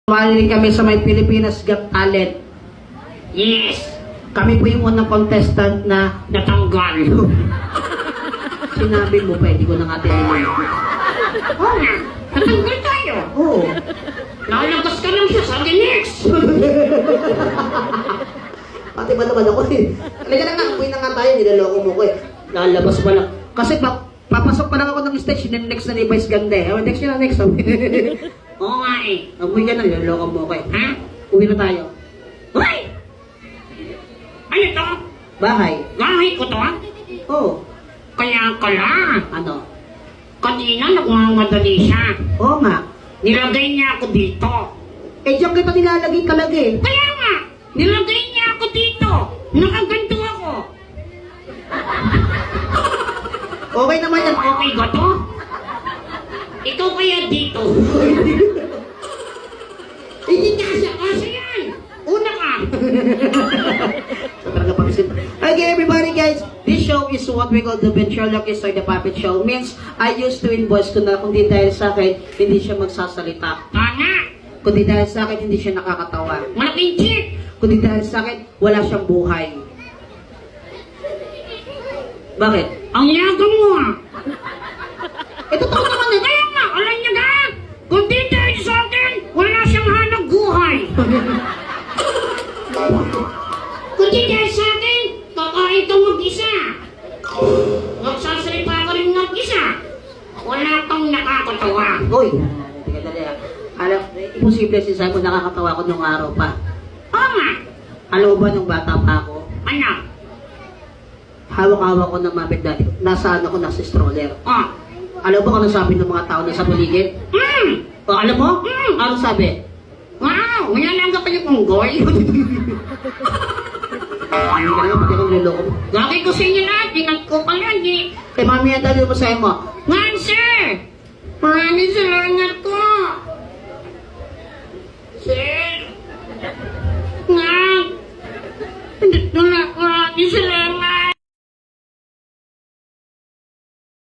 Sumali kami sa may Pilipinas Got Talent. Yes! Kami po yung unang contestant na Natanggal. sinabi mo pa, hindi ko na nga tinignan. Oo nga, natanggal tayo. Oo. Lalabas ka lang siya sa next. Pati ba naman ako eh. Halika na nga, uwi na nga tayo, nilaloko mo ko eh. Lalabas pa lang. Kasi papasok pa lang ako ng stage, next na ni Vice Ganda eh. Next yun na next. Oo nga eh. Uwi ka na, nilaloko mo ko eh. Ha? Uwi na tayo. Uy! Ano to? Bahay. Gahay ko to ah. Oo. Kaya kala. Ano? Kanina nagmamadali siya. Oo nga. Nilagay niya ako dito. Eh, diyan kita nilalagay talaga eh. Kaya nga, nilagay niya ako dito. Nakaganto ako. Okay naman yan. Okay ba to? Ikaw kaya dito. Hindi kasi yan. Una ka. Talaga pag-isip. Okay, everybody guys, this show is what we call the Ben Sherlock is the puppet show. Means, I used to invoice ko na kung di dahil sa akin, hindi siya magsasalita. Tama. Kung di dahil sa akin, hindi siya nakakatawa. Malaking chip. Kung di dahil sa akin, wala siyang buhay. Bakit? Ang yaga mo ah. Eh, totoo naman eh. Kaya nga, alam niya ka. Kung di dahil sa akin, wala siyang hanap buhay. Kung di dahil sa akin, kakain kang mag-isa. Magsasalita ka rin mag-isa. Wala kang nakakatawa. Uy, teka dali ah. Alam, imposible si Simon nakakatawa ko nung araw pa. Oo nga. Alam mo ba nung bata pa ako? Ano? Hawak-hawak ko ng mabit dati. Nasaan ako, nasa stroller. Oh. Alam mo ba kung ano sabi ng mga tao na sa paligid? O, alam mo? Ano sabi? Wow! Mayalaga pa yung unggoy. Hindi ka naman, pati akong niloloko mo. Lagi ko sa inyo lahat, ingat ko palagi. Eh, mami, ang dali mo sa'yo mo. Nga, sir! Maraming